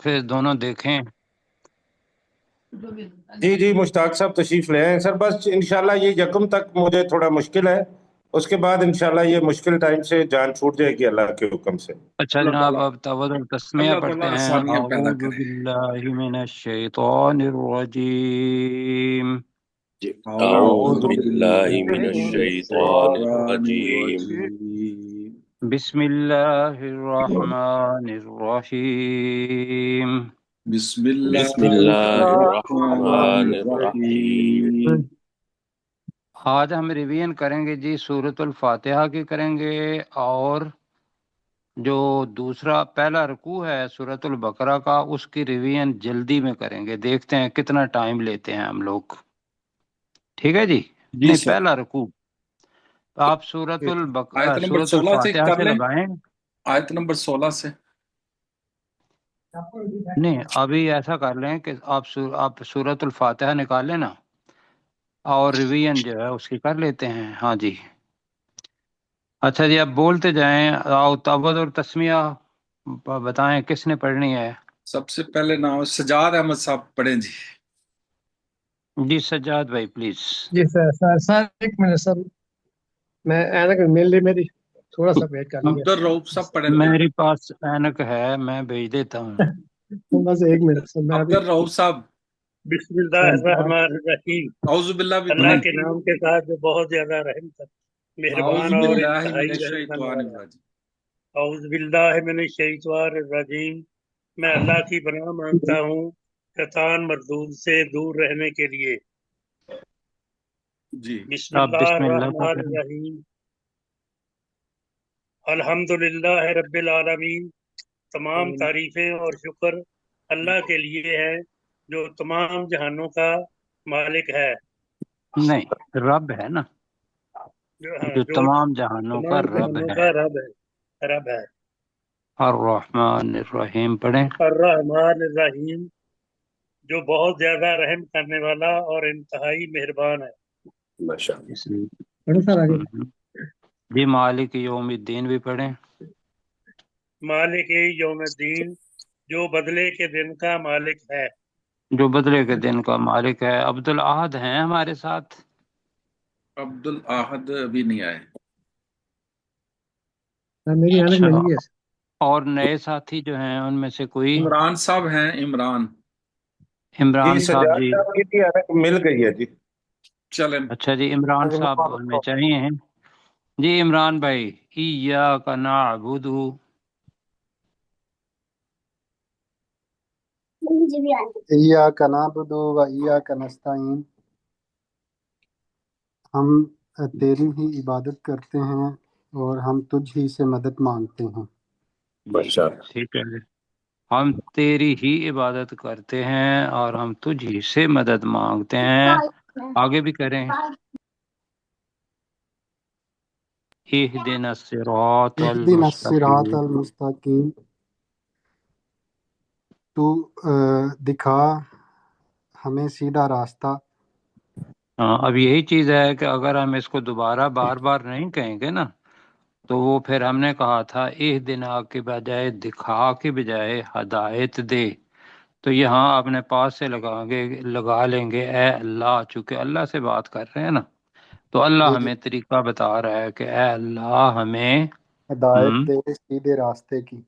پھر دونوں دیکھیں. جی جی مشتاق صاحب تشریف لے آئیں سر. بس انشاءاللہ یہ یکم تک مجھے تھوڑا مشکل ہے، اس کے بعد انشاءاللہ یہ مشکل ٹائم سے جان چھوٹ جائے گی اللہ کے حکم سے. اچھا اللہ جناب، تعالیٰ اب تود اور تسمیہ اللہ پڑھتے تعالیٰ ہیں. آسانیاں پیدا اعوذ کرے. باللہ من الشیطان الرجیم. جی اعوذ أعوذ بالله باللہ من من الشيطان الشیطان الرجيم. الرجیم. بسم اللہ الرحمن الرحیم. بسم بسم اللہ الله الرحمن الرحمن الرحيم. الرحیم. آج ہم ریویژن کریں گے جی، سورۃ الفاتحہ کی کریں گے، اور جو دوسرا پہلا رکوع ہے سورۃ البقرہ کا، اس کی ریویژن جلدی میں کریں گے. دیکھتے ہیں کتنا ٹائم لیتے ہیں ہم لوگ. ٹھیک ہے جی. جی نہیں، سر، پہلا رکوع آپ آیت نمبر سورۃ 16 سے الفاتحہ کر سے لیں. لگائیں. آیت نمبر 16 سے. نہیں، ابھی ایسا کر لیں کہ آپ سورۃ الفاتحہ نکال لیں نا، اور ریویژن جو ہے اس کی کر لیتے ہیں. ہاں جی. اچھا جی، اب بولتے جائیں. تعوذ اور تسمیہ بتائیں کس نے پڑھنی ہے؟ سب سے پہلے نام سجاد احمد صاحب پڑھیں جی. جی سجاد بھائی پلیز. جی سر ایک منٹ سر، میں اینک مل لی میری، تھوڑا سا ویٹ کر لیجیے. عبد الرؤف صاحب پڑھیں. میرے پاس اینک ہے، میں بھیج دیتا ہوں. بس ایک منٹ سر، میں عبد ابھی الرؤف صاحب. بسم اللہ الرحمن الرحیم. اعوذ باللہ بھی اللہ پڑھیں. کے نام کے ساتھ جو بہت زیادہ رحم کر، اعوذ مہربان اور باللہ من انتہائی رحم کرنے الشیطان والا ہے. الرجیم. اعوذ باللہ من الشیطان الرجیم. میں اللہ کی پناہ مانگتا ہوں شیطان مردود سے دور رہنے کے لیے. جی بسم آپ اللہ بسم اللہ کا الرحمن کریں. الرحیم. الحمدللہ رب العالمین. تمام تعریفیں اور شکر اللہ کے لیے ہے جو تمام جہانوں کا مالک ہے. نہیں، رب ہے نا، جو جو تمام جہانوں کا تمام رب جہانوں ہے. کا رب ہے. الرحمن الرحیم پڑھیں. الرحمن الرحیم. جو بہت زیادہ رحم کرنے والا اور انتہائی مہربان ہے. پڑھو سر آگے. جی مالک یوم الدین بھی پڑھیں. مالک یوم الدین. جو بدلے کے دن کا مالک ہے. جو بدلے کے دن کا مالک ہے. عبد الاحد ہیں ہمارے ساتھ؟ عبد الاحد ابھی نہیں آئے. سر میری اینک اچھا، مل گئی ہے. اور نئے ساتھی جو ہیں ان میں سے کوئی؟ عمران صاحب ہیں. عمران جی عمران صاحب سجاد جی. صاحب کی بھی اینک مل گئی ہے جی. چلیں. اچھا جی، عمران صاحب ہمیں چاہیے ہیں. جی عمران بھائی، ایاک نعبد. ایاک نعبد و ایاک نستعین. ہم تیری ہی عبادت کرتے ہیں اور ہم تجھ ہی سے مدد مانگتے ہیں. ٹھیک ہے. ہم تیری ہی عبادت کرتے ہیں اور ہم تجھ ہی سے مدد مانگتے ہیں. آگے بھی کریں. اہدنا الصراط اہدنا الصراط المستقیم. المستقیم. تو دکھا ہمیں سیدھا راستہ. ہاں، اب یہی چیز ہے کہ اگر ہم اس کو دوبارہ بار بار نہیں کہیں گے نا، تو وہ پھر ہم نے کہا تھا اہدنا کے بجائے دکھا کے بجائے ہدایت دے. تو یہاں اپنے پاس سے لگا لیں گے اے اللہ، چونکہ اللہ سے بات کر رہے ہیں نا، تو اللہ جی جی، ہمیں طریقہ بتا رہا ہے کہ اے اللہ ہمیں ہدایت دے سیدھے راستے کی.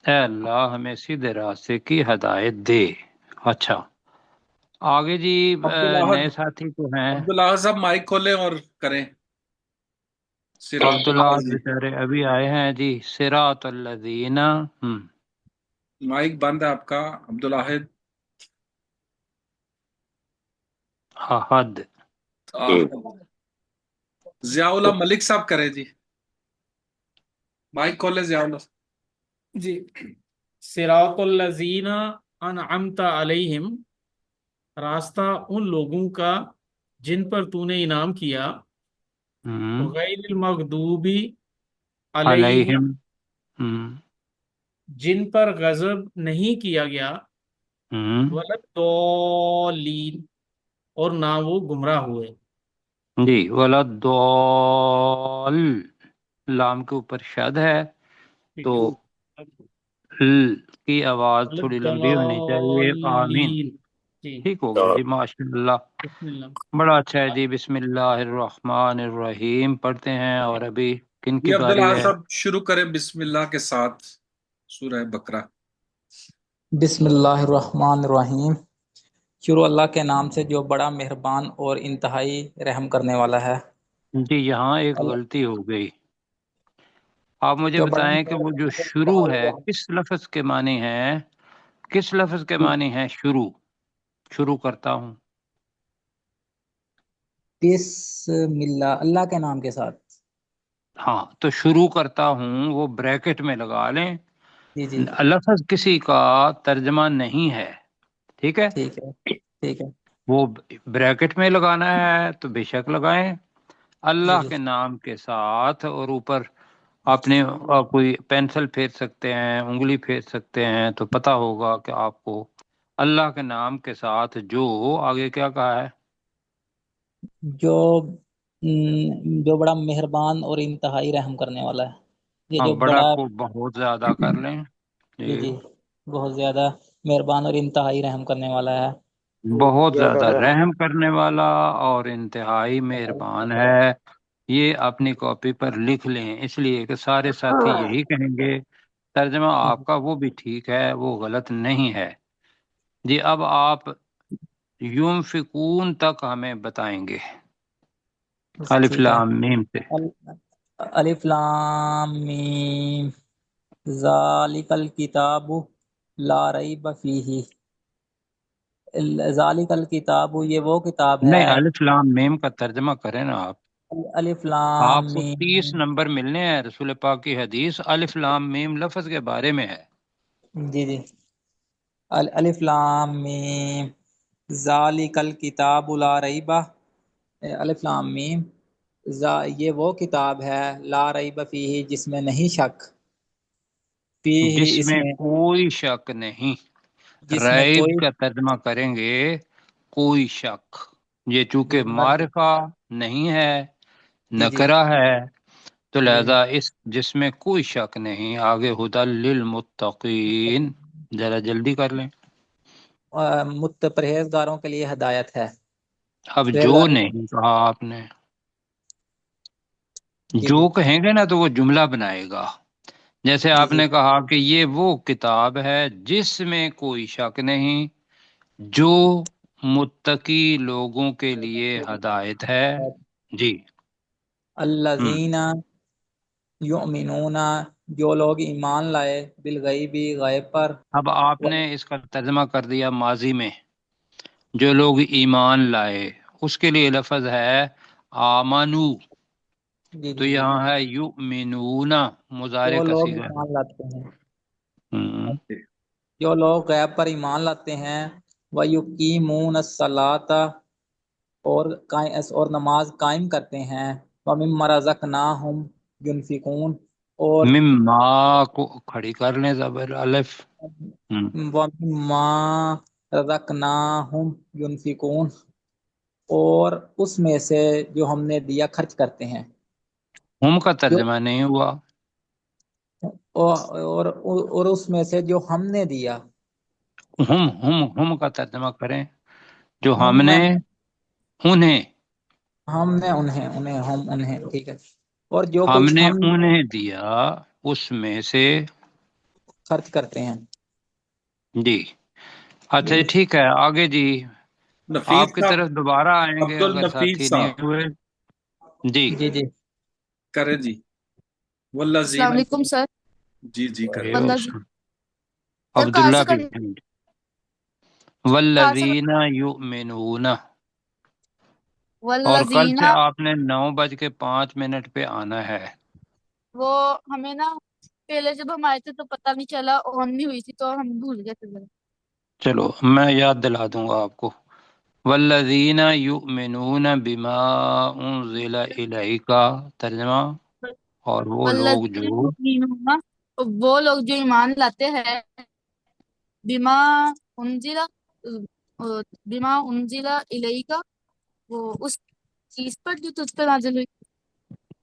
اے اللہ ہمیں سیدھے راستے کی ہدایت دے. اچھا آگے جی. عبد الاحد نئے ساتھی تو ہیں. عبد الاحد صاحب مائک کھولیں اور کریں. صراط عبداللہ الذین. بیچارے ابھی آئے ہیں جی. صراط الذین. مائک بند ہے آپ کا عبد الاحد. احد. ضیاء اللہ ملک صاحب کریں جی. مائک کھولیں ضیاء اللہ. جی. صراط الذین انعمت علیہم. راستہ ان لوگوں کا جن پر تو نے انعام کیا. غیر المغضوب علیہم. علیہم. جن پر غضب نہیں کیا گیا. ولا الضالین. اور نہ وہ گمراہ ہوئے. جی ولا الضال، لام کے اوپر شد ہے تو کی آواز تھوڑی لمبی ہونی چاہیے، آمین۔ الضالین۔ جی ٹھیک ہو گیا جی، ماشاء اللہ، بسم اللہ۔ بڑا اچھا ہے جی۔ بسم اللہ الرحمن الرحیم پڑھتے ہیں، اور ابھی کن کی یہ باری عبداللہ ہے؟ صاحب شروع کریں بسم اللہ کے ساتھ سورہ بقرہ۔ بسم اللہ الرحمن الرحیم۔ شروع اللہ کے نام سے جو بڑا مہربان اور انتہائی رحم کرنے والا ہے۔ جی یہاں ایک غلطی ہو گئی، آپ مجھے جو بڑا بتائیں کہ وہ جو شروع ہے کس لفظ کے معنی ہے؟ کس لفظ کے معنی ہے شروع؟ شروع کرتا ہوں۔ بسم اللہ، اللہ کے نام کے ساتھ۔ ہاں تو شروع کرتا ہوں وہ بریکٹ میں لگا لیں، جی جی لفظ کسی کا ترجمہ نہیں ہے، ٹھیک ہے؟ ٹھیک ہے ٹھیک ہے وہ بریکٹ میں لگانا ہے تو بے شک لگائیں، جی اللہ جی کے نام کے ساتھ، اور اوپر اپنے کوئی پینسل پھیر سکتے ہیں، انگلی پھیر سکتے ہیں، تو پتہ ہوگا کہ آپ کو اللہ کے نام کے ساتھ جو آگے کیا کہا ہے؟ جو جو بڑا مہربان اور انتہائی رحم کرنے والا ہے۔ یہ ہاں، جو بڑا بڑا، کو بہت زیادہ کر لیں جی جی، جی، بہت زیادہ مہربان اور انتہائی رحم کرنے والا ہے۔ بہت زیادہ رحم کرنے والا اور انتہائی مہربان ہے۔ یہ اپنی کاپی پر لکھ لیں، اس لیے کہ سارے ساتھی یہی کہیں گے، ترجمہ آپ کا وہ بھی ٹھیک ہے، وہ غلط نہیں ہے جی۔ اب آپ یونفقون تک ہمیں بتائیں گے، الف ٹھیک ہے۔ لام میم سے۔ الف لام میم، ذالک الکتاب لا ریب فیہ۔ ذالک الکتاب، یہ وہ کتاب نہیں، ہے۔ الف لام میم کا ترجمہ کریں نا آپ۔ الف لام آپ کو 30 میم، نمبر ملنے ہیں، رسول پاک کی حدیث الف لام میم لفظ کے بارے میں ہے۔ جی جی، الف لام میم ذالک الکتاب لا ریب، الف لام میم، یہ وہ کتاب ہے لا ریب فیہ، جس میں نہیں شک، فیہ، جس اس میں میں، کوئی شک نہیں، جس میں ریب کوئی، کا ترجمہ کریں گے کوئی شک، یہ چونکہ جی معرفہ نہیں ہے، جی نکرہ ہے، تو جی جی، لہذا اس جس میں کوئی شک نہیں، آگے ہدی للمتقین، ذرا جلدی کر لیں۔ پرہیزگاروں کے لیے ہدایت ہے۔ اب جو پرہیزگار، نہیں کہا آپ نے، جی جو جی کہیں گے نا تو وہ جملہ بنائے گا، جیسے جی آپ جی نے کہا کہ یہ وہ کتاب ہے جس میں کوئی شک نہیں، جو متقی لوگوں کے لیے ہدایت ہے، جی۔ ہم الذین یؤمنون، جو لوگ ایمان لائے، بالغیبی، غیب پر، اب آپ نے اس کا ترجمہ کر دیا ماضی میں، جو لوگ ایمان لائے، اس کے لیے لفظ ہے آمنو، جی تو جی جی، یہاں ہے یؤمنون، مضارع جو کا لوگ صیغہ ایمان لاتے ہیں، ہے۔ جو لوگ غیب پر ایمان لاتے ہیں، وَيُقِيمُونَ الصَّلَاةَ، اور نماز قائم کرتے ہیں، وَمِمَّا رَزَقْنَاهُمْ يُنْفِقُونَ، اور مما کو کھڑی کر لیں زبر الف۔ وَمِمَّا رَزَقْنَاهُمْ يُنْفِقُونَ، اور اس میں سے جو ہم نے دیا خرچ کرتے ہیں، ہم کا جو ترجمہ نہیں ہوا، اور اس میں سے جو ہم نے دیا، ہم کا ترجمہ کریں، جو ہم ہم نے میں، انہیں، ہم نے انہیں ہم انہیں، ٹھیک ہے، اور جو ہم کچھ نے ہم انہیں دیا اس میں سے، خرچ کرتے ہیں۔ جی۔ اچھا جی، ٹھیک ہے، آگے جی۔ نفیس آپ کی صاحب، طرف دوبارہ آئیں گے عبد اگر النفیس ساتھی نہیں صاحب ہوئے، جی۔ جی جی، کریں جی، السلام والذین، علیکم سر۔ جی جی کریں۔ والذین، سر کہاں عبداللہ سے بھی، کرنا، کہاں سے والذین یؤمنون، اور کل والذین، سے آپ نے 9:05 پہ آنا ہے۔ وہ ہمیں نا پہلے جب ہم آئے تھے تو پتہ نہیں چلا، آن نہیں ہوئی تھی تو ہم بھول گئے تھے ذرا۔ چلو میں یاد دلا دوں گا آپ کو، والذین یؤمنون بما انزل الیک، ترجمہ، اور وہ لوگ والذین جو، یؤمنون، وہ لوگ جو ایمان لاتے ہیں، بما انزل، بما انزل الیک، وہ اس چیز پر جو تجھ پر نازل ہوئی۔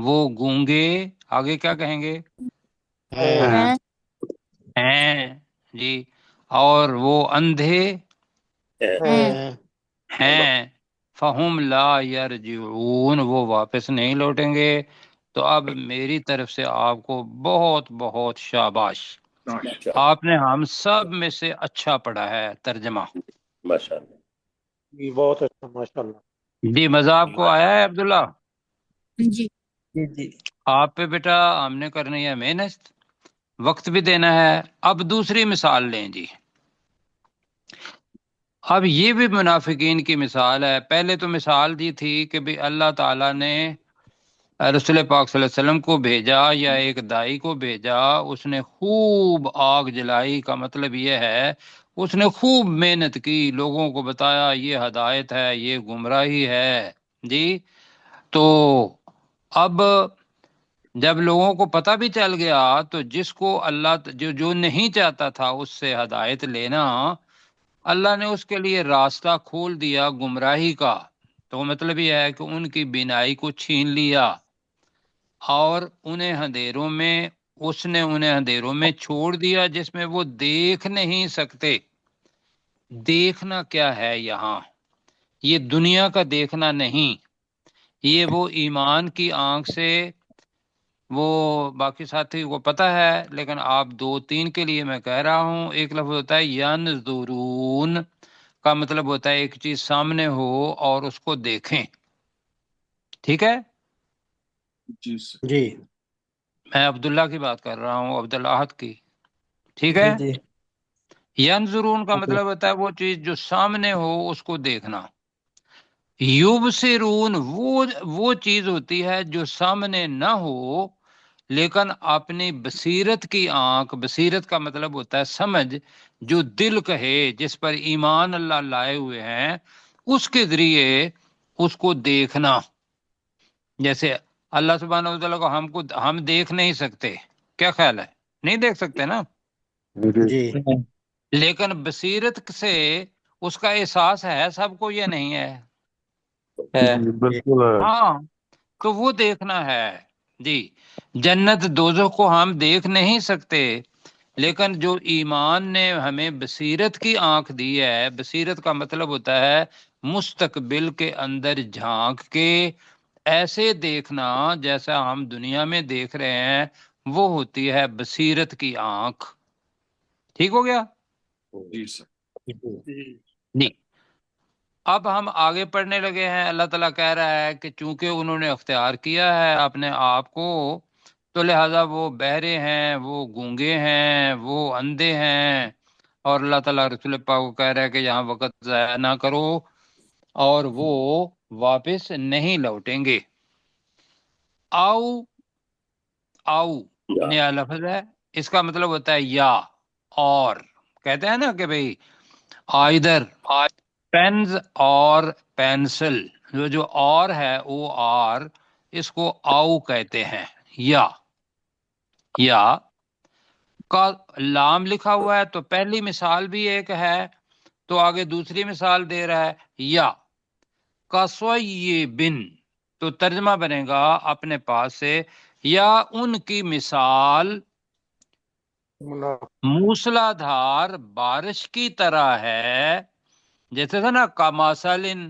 وہ گونگے، آگے کیا کہیں گے؟ ہیں ہیں جی، اور وہ اندھے ہیں ہیں، فہم لا یرجعون، وہ واپس نہیں لوٹیں گے۔ تو اب میری طرف سے آپ کو بہت بہت شاباش، آپ نے ہم سب میں سے اچھا پڑھا ہے ترجمہ۔ ماشاء اللہ۔ جی بہت اچھا ماشاء اللہ۔ جی مزہ آپ کو آیا ہے عبداللہ؟ جی جی جی آپ پہ بیٹا ہم نے کرنی ہے محنت، وقت بھی دینا ہے۔ اب دوسری مثال لیں جی، اب یہ بھی منافقین کی مثال ہے۔ پہلے تو مثال دی تھی کہ بھی اللہ تعالیٰ نے رسول پاک صلی اللہ علیہ وسلم کو بھیجا یا ایک دائی کو بھیجا، اس نے خوب آگ جلائی، کا مطلب یہ ہے اس نے خوب محنت کی، لوگوں کو بتایا یہ ہدایت ہے، یہ گمراہی ہے جی۔ تو اب جب لوگوں کو پتہ بھی چل گیا تو جس کو اللہ جو نہیں چاہتا تھا اس سے ہدایت لینا، اللہ نے اس کے لیے راستہ کھول دیا گمراہی کا۔ تو مطلب یہ ہے کہ ان کی بینائی کو چھین لیا، اور انہیں اندھیروں میں اس نے انہیں اندھیروں میں چھوڑ دیا جس میں وہ دیکھ نہیں سکتے۔ دیکھنا کیا ہے یہاں؟ یہ دنیا کا دیکھنا نہیں، یہ وہ ایمان کی آنکھ سے، وہ باقی ساتھی کو پتہ ہے لیکن آپ دو تین کے لیے میں کہہ رہا ہوں۔ ایک لفظ ہوتا ہے ینظرون، کا مطلب ہوتا ہے ایک چیز سامنے ہو اور اس کو دیکھیں، ٹھیک ہے؟ جی جی میں عبداللہ کی بات کر رہا ہوں، عبداللہ کی، ٹھیک جی ہے؟ جی ینظرون کا مطلب ہوتا ہے وہ چیز جو سامنے ہو اس کو دیکھنا۔ یبصرون وہ چیز ہوتی ہے جو سامنے نہ ہو لیکن اپنی بصیرت کی آنکھ، بصیرت کا مطلب ہوتا ہے سمجھ، جو دل کہے، جس پر ایمان اللہ لائے ہوئے ہیں اس کے ذریعے اس کو دیکھنا۔ جیسے اللہ سبحانہ وتعالیٰ کو ہم دیکھ نہیں سکتے، کیا خیال ہے؟ نہیں دیکھ سکتے نا، جی لیکن بصیرت سے اس کا احساس ہے سب کو یا نہیں ہے؟ ہے بالکل ہاں، تو وہ دیکھنا ہے جی۔ جنت دوزخ کو ہم دیکھ نہیں سکتے، لیکن جو ایمان نے ہمیں بصیرت کی آنکھ دی ہے، بصیرت کا مطلب ہوتا ہے مستقبل کے اندر جھانک کے ایسے دیکھنا جیسا ہم دنیا میں دیکھ رہے ہیں، وہ ہوتی ہے بصیرت کی آنکھ۔ ٹھیک ہو گیا جی سر۔ جی؟ اب ہم آگے پڑھنے لگے ہیں۔ اللہ تعالیٰ کہہ رہا ہے کہ چونکہ انہوں نے اختیار کیا ہے اپنے آپ کو، تو لہذا وہ بہرے ہیں، وہ گونگے ہیں، وہ اندھے ہیں، اور اللہ تعالیٰ رسول پاک کو کہہ رہا ہے کہ یہاں وقت ضائع نہ کرو، اور وہ واپس نہیں لوٹیں گے۔ آؤ آؤ نیا لفظ ہے، اس کا مطلب ہوتا ہے یا، اور کہتے ہیں نا کہ بھئی آئدر پینز اور پینسل، جو اور ہے او آر، اس کو آؤ کہتے ہیں۔ یا کا لام لکھا ہوا ہے تو پہلی مثال بھی ایک ہے، تو آگے دوسری مثال دے رہا ہے یا کَصَیِّبٍ، تو ترجمہ بنے گا اپنے پاس سے، یا ان کی مثال موسلا دھار بارش کی طرح ہے، جیسے تھا نا کمثلٍ،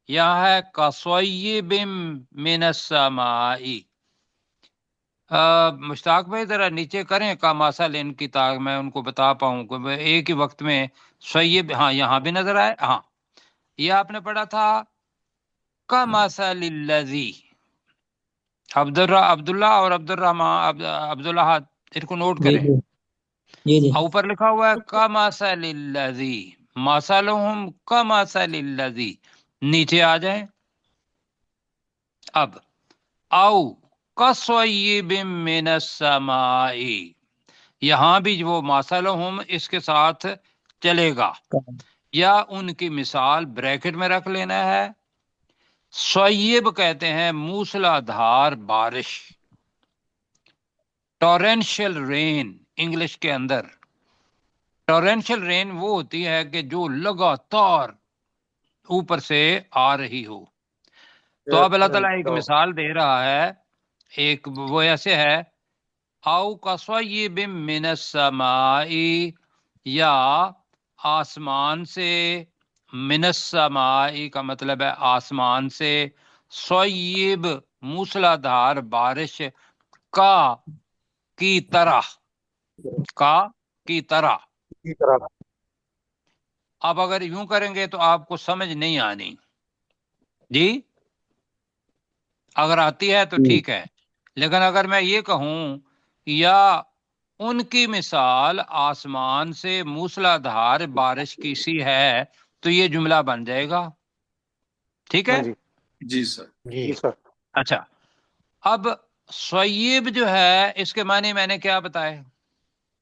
یہاں ہے کَصَیِّبٍ مِّنَ السَّمَاءِ۔ مشتاق بھائی ذرا نیچے کریں کمثلٍ کی، تاکہ میں ان کو بتا پاؤں کہ ایک ہی وقت میں سیب، ہاں یہاں بھی نظر آئے۔ ہاں یہ آپ نے پڑھا تھا کَمَثَلِ الَّذِی، عبداللہ اور عبدالرحمان، عبداللہ ان کو نوٹ جی کریں، جی جی جی اوپر لکھا ہوا ہے کَمَثَلِ الَّذِی، مَثَلُهُمْ کَمَثَلِ الَّذِی، نیچے آ جائیں۔ اب آؤ کَصَیِّبٍ مِّنَ السَّمَاءِ، یہاں بھی وہ مَثَلُهُمْ اس کے ساتھ چلے گا، یا ان کی مثال بریکٹ میں رکھ لینا ہے۔ سویب کہتے ہیں موسلا دھار بارش، ٹورینشل رین انگلش کے اندر۔ ٹورینشل رین وہ ہوتی ہے کہ جو لگاتار اوپر سے آ رہی ہو۔ تو اب اللہ تعالیٰ ایک مثال دے رہا ہے ایک وہ ایسے ہے او کصیب من السمائی، یا آسمان سے، من السمائی کا مطلب ہے آسمان سے، صیب موسلا دھار بارش کا کی طرح، کا کی طرح۔ اب اگر یوں کریں گے تو آپ کو سمجھ نہیں آنی جی، اگر آتی ہے تو ٹھیک ہے، لیکن اگر میں یہ کہوں یا ان کی مثال آسمان سے موسلا دھار بارش کی سی ہے تو یہ جملہ بن جائے گا، ٹھیک ہے؟ جی سر۔ جی سر۔ اچھا، اب سویب جو ہے اس کے معنی میں نے کیا بتائے؟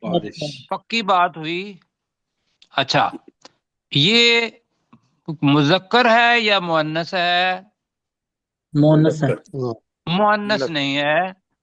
بارش۔ پکی بات ہوئی۔ اچھا، یہ مذکر ہے یا مؤنث ہے؟ مونس ہے۔ مؤنث نہیں ہے،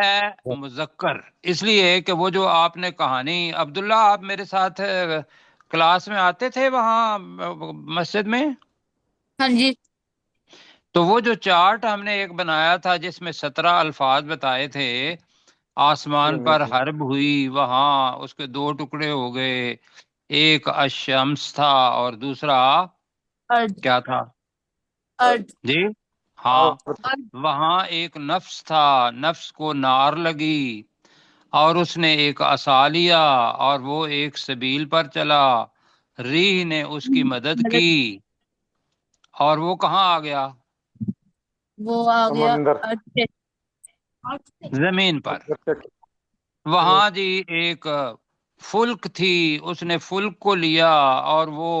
ہے مذکر، اس لیے کہ وہ جو آپ نے کہانی، عبداللہ آپ میرے ساتھ کلاس میں آتے تھے وہاں مسجد میں؟ ہاں جی، تو وہ جو چارٹ ہم نے ایک بنایا تھا جس میں 17 الفاظ بتائے تھے، آسمان پر حرب ہوئی، وہاں اس کے 2 ٹکڑے ہو گئے، ایک الشمس تھا اور دوسرا ارد کیا تھا ارد جی؟ ہاں، ارد، وہاں ایک نفس تھا، نفس کو نار لگی اور اس نے ایک عصا لیا اور وہ ایک سبیل پر چلا، ریح نے اس کی مدد کی اور وہ کہاں آ گیا؟ وہ آ گیا ارد پہ۔ زمین پر۔ وہاں جی ایک فلک تھی، اس نے فلک کو لیا اور وہ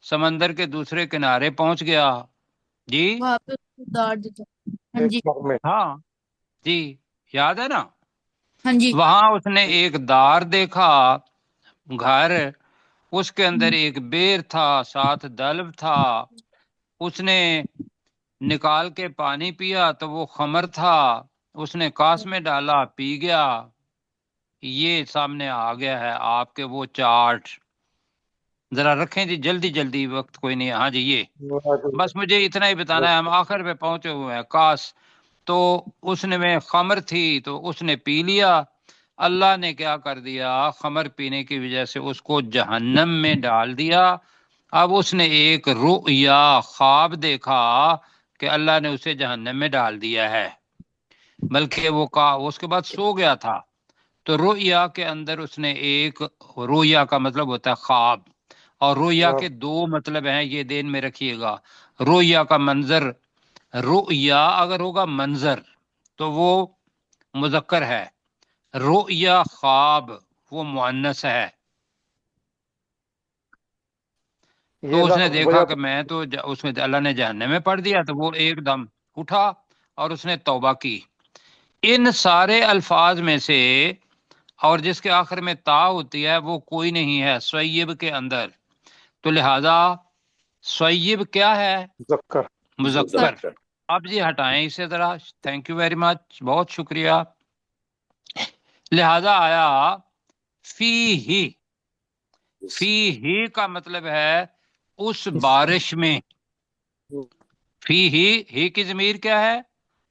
سمندر کے دوسرے کنارے پہنچ گیا جی۔ وہاں پہ دار دیتا۔ ہاں جی، ہاں جی، یاد ہے نا؟ ہاں جی، وہاں اس نے ایک دار دیکھا، گھر، اس کے اندر ایک بیر تھا، ساتھ دلو تھا، اس نے نکال کے پانی پیا تو وہ خمر تھا، اس نے کاس میں ڈالا پی گیا۔ یہ سامنے آ گیا ہے آپ کے وہ چارٹ، ذرا رکھیں جی، جلدی جلدی، وقت کوئی نہیں ہے۔ ہاں جی، یہ بس مجھے اتنا ہی بتانا ہے، ہم آخر پہ پہنچے ہوئے ہیں۔ کاس تو اس نے میں خمر تھی تو اس نے پی لیا، اللہ نے کیا کر دیا؟ خمر پینے کی وجہ سے اس کو جہنم میں ڈال دیا۔ اب اس نے ایک رؤیا، خواب دیکھا کہ اللہ نے اسے جہنم میں ڈال دیا ہے، بلکہ وہ اس کے بعد سو گیا تھا، تو رؤیا کے اندر اس نے ایک، رؤیا کا مطلب ہوتا ہے خواب، اور رؤیا کے 2 مطلب ہیں، یہ دین میں رکھیے گا۔ رؤیا کا منظر، رؤیا اگر ہوگا منظر تو وہ مذکر ہے، رؤیا خواب وہ مؤنث ہے۔ تو اس نے دیکھا کہ میں تو اس میں اللہ نے جہنم میں پڑ دیا، تو وہ ایک دم اٹھا اور اس نے توبہ کی۔ ان سارے الفاظ میں سے اور جس کے آخر میں تا ہوتی ہے وہ کوئی نہیں ہے سویب کے اندر، تو لہذا سویب کیا ہے؟ مذکر۔ اب جی ہٹائیں اسے ذرا، تھینک یو ویری مچ، بہت شکریہ۔ لہذا آیا فی ہی، فی ہی کا مطلب ہے اس بارش میں، فی ہی کی ضمیر کیا ہے؟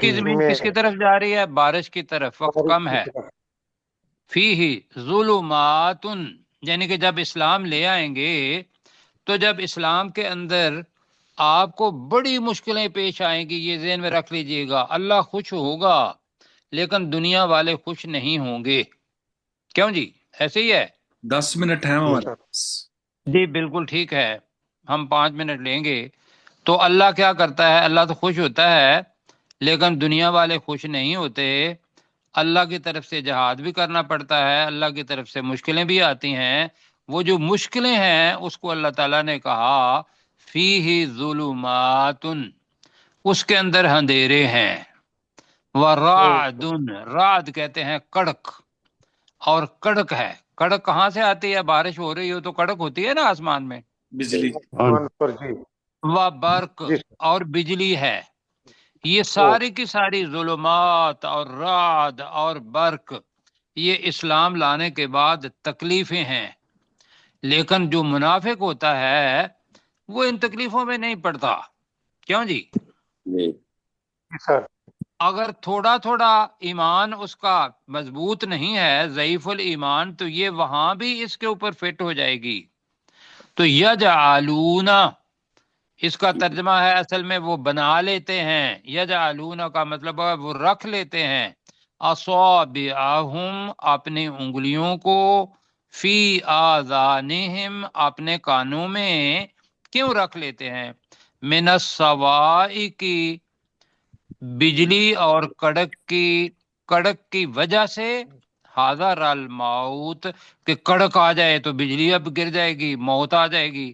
کی ضمیر کس کی طرف جا رہی ہے؟ بارش کی طرف، وقت کم ہے۔ فی ہی ظلمات، یعنی کہ جب اسلام لے آئیں گے تو جب اسلام کے اندر آپ کو بڑی مشکلیں پیش آئیں گی، یہ ذہن میں رکھ لیجئے گا۔ اللہ خوش ہوگا لیکن دنیا والے خوش نہیں ہوں گے، کیوں جی؟ ایسے ہی ہے؟ 10 منٹ ہے ہمارے پاس۔ جی بالکل ٹھیک ہے، ہم 5 منٹ لیں گے۔ تو اللہ کیا کرتا ہے؟ اللہ تو خوش ہوتا ہے لیکن دنیا والے خوش نہیں ہوتے، اللہ کی طرف سے جہاد بھی کرنا پڑتا ہے، اللہ کی طرف سے مشکلیں بھی آتی ہیں۔ وہ جو مشکلیں ہیں اس کو اللہ تعالیٰ نے کہا فیہ ظلمات، اس کے اندر اندھیرے ہیں، ورعد، رعد کہتے ہیں کڑک، اور کڑک ہے، کڑک کہاں سے آتی ہے؟ بارش ہو رہی ہو تو کڑک ہوتی ہے نا آسمان میں، بجلی۔ برق، اور بجلی ہے۔ یہ ساری کی ساری ظلمات اور رعد اور برق یہ اسلام لانے کے بعد تکلیفیں ہیں، لیکن جو منافق ہوتا ہے وہ ان تکلیفوں میں نہیں پڑتا، کیوں جی؟ جی سر اگر تھوڑا تھوڑا ایمان اس کا مضبوط نہیں ہے، ضعیف الایمان، تو یہ وہاں بھی اس کے اوپر فٹ ہو جائے گی. تو یجعلون، اس کا ترجمہ ہے اصل میں وہ بنا لیتے ہیں. یجعلون کا مطلب ہے وہ رکھ لیتے ہیں. اصابعہم، اپنی انگلیوں کو، فی آذانہم، اپنے کانوں میں. کیوں رکھ لیتے ہیں؟ من الصواعق، بجلی اور کڑک کی وجہ سے. حاضر الموت، کہ کڑک آ جائے تو بجلی اب گر جائے گی، موت آ جائے گی.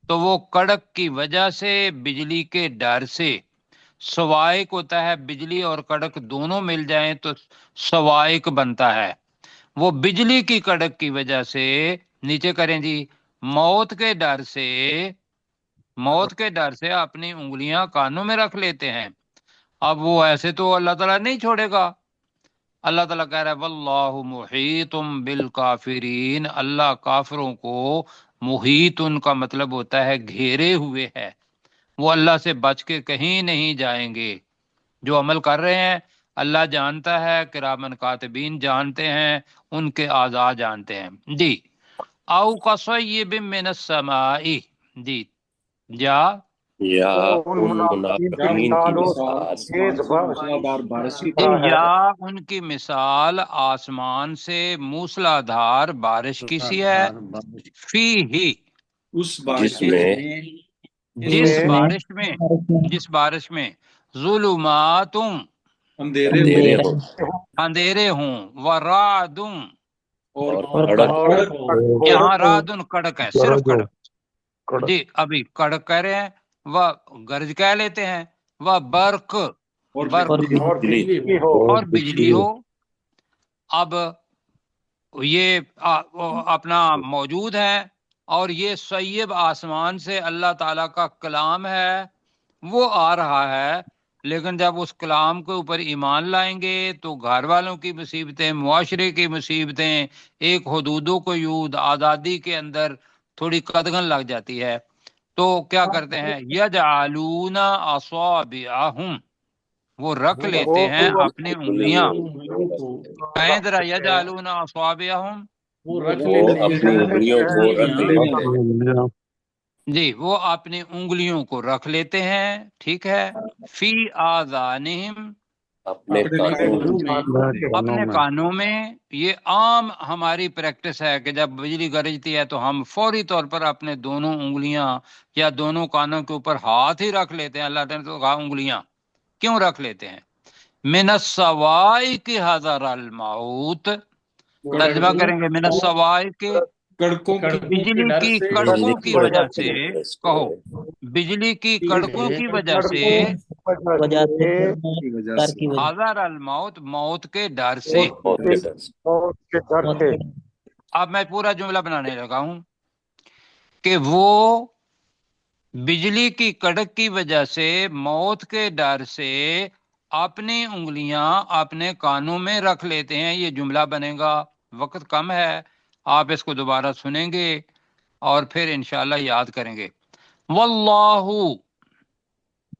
تو وہ کڑک کی وجہ سے، بجلی کے ڈر سے. سوائق ہوتا ہے بجلی اور کڑک دونوں مل جائیں تو سوائق بنتا ہے. وہ بجلی کی کڑک کی وجہ سے، نیچے کریں جی، موت کے ڈر سے اپنی انگلیاں کانوں میں رکھ لیتے ہیں. اب وہ ایسے تو اللہ تعالیٰ نہیں چھوڑے گا. اللہ تعالیٰ کہہ رہا ہے واللہ محیط بالکافرین، اللہ کافروں کو، محیط ان کا مطلب ہوتا ہے گھیرے ہوئے ہے. وہ اللہ سے بچ کے کہیں نہیں جائیں گے. جو عمل کر رہے ہیں اللہ جانتا ہے، کرامن کاتبین جانتے ہیں، ان کے اعضاء جانتے ہیں. جی او کصیب من السماء، جی جا یا ان ان منافقین کی منافقین کی مثال مثال، تیز موسلادھار بارش کی طرح ہے. یا ان کی مثال آسمان سے موسلادھار بارش کی سی ہے. فی ہی، اس بارش جس میں جس بارش میں ظلماتم، اندھیرے اندھیرے ہوں ہوں اندھیرے ہوں، ورعدم، اور اور کڑک کڑک یہاں رعدن کڑک ہے، صرف کڑک. جی ابھی کڑک کہہ رہے ہیں، وہ گرج کہہ لیتے ہیں، وہ برق، اور برق اور بجلی بجلی ہو. اور بجلی ہو. اب یہ اپنا موجود ہے، اور یہ سیب آسمان سے اللہ تعالیٰ کا کلام ہے، وہ آ رہا ہے. لیکن جب اس کلام کے اوپر ایمان لائیں گے تو گھر والوں کی مصیبتیں، معاشرے کی مصیبتیں، ایک حدود و قیود، آزادی کے اندر تھوڑی قدغن لگ جاتی ہے. تو کیا کرتے ہیں؟ یجعلون اصابعہم، وہ رکھ لیتے ہیں اپنی انگلیاں. کہیں ذرا یجعلون اصابعہم، وہ رکھ وہ لیتے اپنی ہیں انگلیوں کو رکھ لیتے ہیں. جی وہ اپنی انگلیوں کو رکھ لیتے ہیں، ٹھیک ہے. فی آذانہم، اپنے کانوں میں. اپنے کانوں میں. یہ عام ہماری پریکٹس ہے کہ جب بجلی گرجتی ہے تو ہم فوری طور پر اپنے دونوں انگلیاں یا دونوں کانوں کے اوپر ہاتھ ہی رکھ لیتے ہیں. اللہ تعالیٰ نے تو کہا انگلیاں کیوں رکھ لیتے ہیں؟ من الصواعق حذر الموت، ترجمہ کریں گے من الصواعق، کڑکوں کی بجلی کی کڑکوں کی وجہ سے. کہو بجلی کی کڑکوں کی وجہ سے، وجہ سے وجہ ڈر سے کی وجہ حذر الموت، موت کے ڈر سے. موت کے ڈر سے. موت کے ڈر سے. اب میں پورا جملہ بنانے لگا ہوں کہ وہ بجلی کی کڑک کی وجہ سے، موت کے ڈر سے اپنی انگلیاں اپنے کانوں میں رکھ لیتے ہیں. یہ جملہ بنے گا، وقت کم ہے، آپ اس کو دوبارہ سنیں گے اور پھر انشاءاللہ یاد کریں گے. واللہ،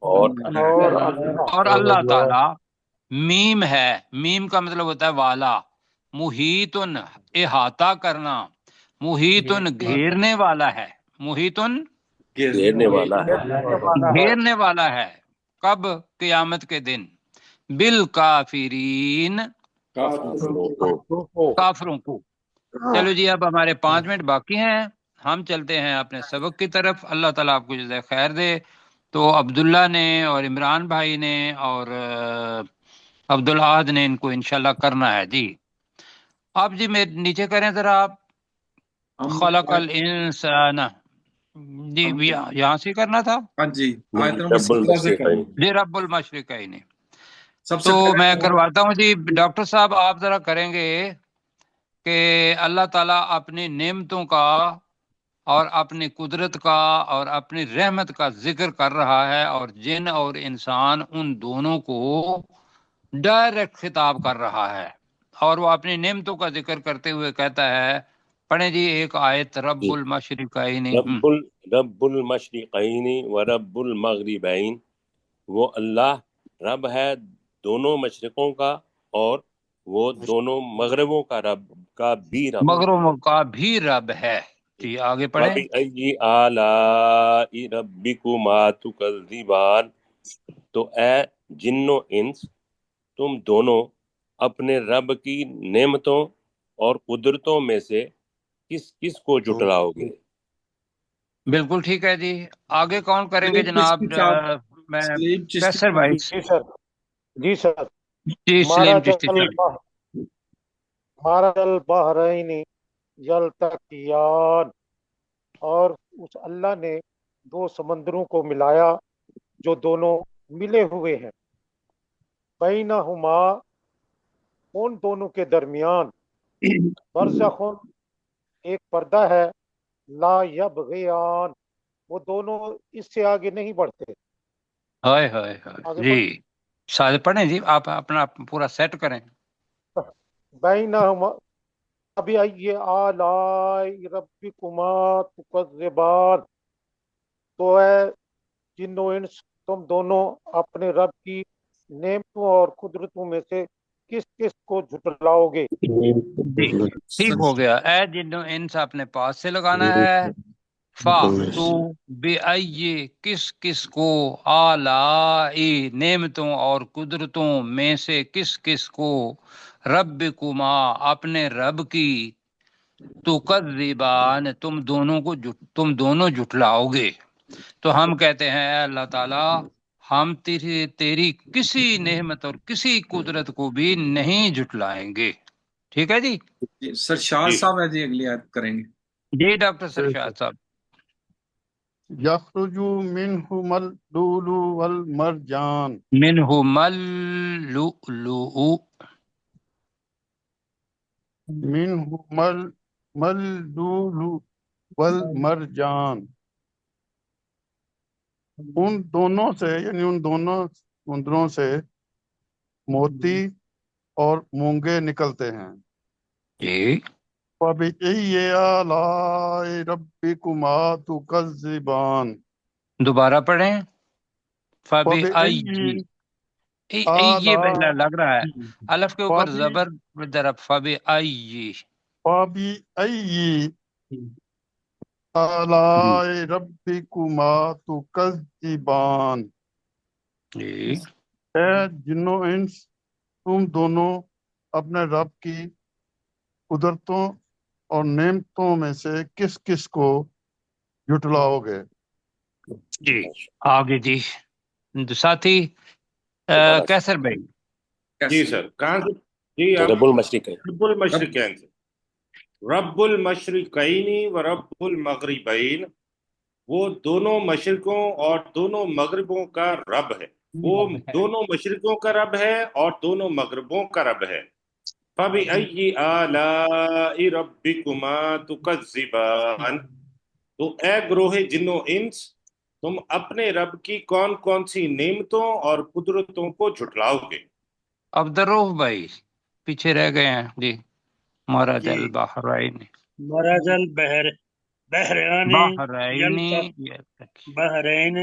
اور اللہ تعالی، میم ہے، میم کا مطلب ہوتا ہے والا، محیطن احاطہ کرنا، محیطن گھیرنے والا ہے، محیطن گھیرنے والا ہے. گھیرنے والا ہے. کب؟ قیامت کے دن. بالکافرین، کافروں کو. چلو جی اب ہمارے 5 منٹ باقی ہیں، ہم چلتے ہیں اپنے سبق کی طرف. اللہ تعالیٰ آپ کو جزائے خیر دے. تو عبداللہ نے اور عمران بھائی نے اور عبدالعاد نے ان کو انشاءاللہ کرنا ہے. جی آپ جی میں نیچے کریں ذرا آپ. خلق الانسان، جی یہاں سے کرنا تھا. ہاں جی آیت نمبر رب 17 سے کریں. المشرقین. جی رب المشرقین. سب سے تو پہلے میں کرواتا ہوں جی. ڈاکٹر صاحب آپ ذرا کریں گے کہ اللہ تعالیٰ اپنی نعمتوں کا اور اپنی قدرت کا اور اپنی رحمت کا ذکر کر رہا ہے، اور جن اور انسان ان دونوں کو ڈائریکٹ خطاب کر رہا ہے، اور وہ اپنی نعمتوں کا ذکر کرتے ہوئے کہتا ہے. پڑھیں جی ایک آیت رب المشرقین. رب المشرقین و رب المغربین وہ اللہ رب ہے دونوں مشرقوں کا اور وہ دونوں مغربوں کا رب کا بھی رب ہے۔ مغربوں کا بھی رب ہے۔ جی آگے پڑھیں۔ فَبِأَيِّ آلَاءِ رَبِّكُمَا تُكَذِّبَانِ، تو اے جن و انس تم دونوں اپنے رب کی نعمتوں اور قدرتوں میں سے کس کس کو جھٹلاؤ گے؟ بالکل ٹھیک ہے جی۔ آگے کون کریں گے سلیب جناب؟ چشتی صاحب، میں سلیب چشتی کیسر بھائی؟ جی سر، جی سر۔ جی سلیم چشتی صاحب۔ مرج البحرین یلتقیان، اور اس اللہ نے دو سمندروں کو ملایا جو دونوں ملے ہوئے ہیں، بینہما، ان دونوں کے درمیان، برزخ، ایک پردہ ہے، لا یبغیان، وہ دونوں اس سے آگے نہیں بڑھتے۔ ہائے ہائے ہائے آگے جی سارے پڑھیں جی، آپ اپنا پورا سیٹ کریں۔ بینہما فبأي آلاء ربكما تكذبان، تو ہے جن و انس تم دونوں اپنے رب کی نعمتوں اور قدرتوں میں سے کس کس کو جھٹلاؤ گے؟ جی ٹھیک ہو گیا۔ اے جن و انس اپنے پاس سے لگانا ہے۔ فا تو بِأَيِّ، کس کس کو، آلائی نعمتوں اور قدرتوں میں سے کس کس کو، ربکما اپنے رب کی، تکذبان تم دونوں جھٹلاؤ گے۔ تو ہم کہتے ہیں اے اللہ تعالی ہم تیری کسی نعمت اور کسی قدرت کو بھی نہیں جھٹلائیں گے۔ ٹھیک ہے جی؟ سر شاہ صاحب ہے جی، اگلی آیت کریں گے۔ جی ڈاکٹر سرشاد صاحب۔ یخرج منہما اللؤلؤ والمرجان، منہما اللؤلؤ، منہما اللؤلؤ والمرجان، ان دونوں سے یعنی ان دونوں سمندروں سے موتی اور مونگے نکلتے ہیں۔ جی فَبِأَيِّ آلَاءِ رَبِّكُمَا تُكَذِّبَانِ، دوبارہ پڑھیں۔ فبأي، فَبِأَيِّ یہ آلاء، لگ رہا ہے الف کے اوپر زبر ضرب، فبأي، فَبِأَيِّ آلاء رَبِّكُمَا تُكَذِّبَانِ، جی اے جن و انس تم دونوں اپنے رب کی قدرتوں اور نعمتوں میں سے کس کس کو جھٹلاؤ گے؟ جی آگے جی ساتھی کیسر بھائی۔ جی سر، کہاں سے؟ جی رب المشرقین، رب المشرقین سے۔ رب المشرقین و رب المغربین، وہ دونوں مشرقوں اور دونوں مغربوں کا رب ہے۔ وہ دونوں مشرقوں کا رب ہے اور دونوں مغربوں کا رب ہے۔ فَبِأَيِّ آلَاءِ رَبِّكُمَا تُكَذِّبَانِ، تو اے گروہ جن و انس تم اپنے رب کی کون کون سی نعمتوں اور قدرتوں کو جھٹلاؤ گے؟ عبدالروف بھائی پیچھے رہ گئے ہیں جی۔ مرج جی البحرین، مرج البحر، بحران، بحرین، بحرین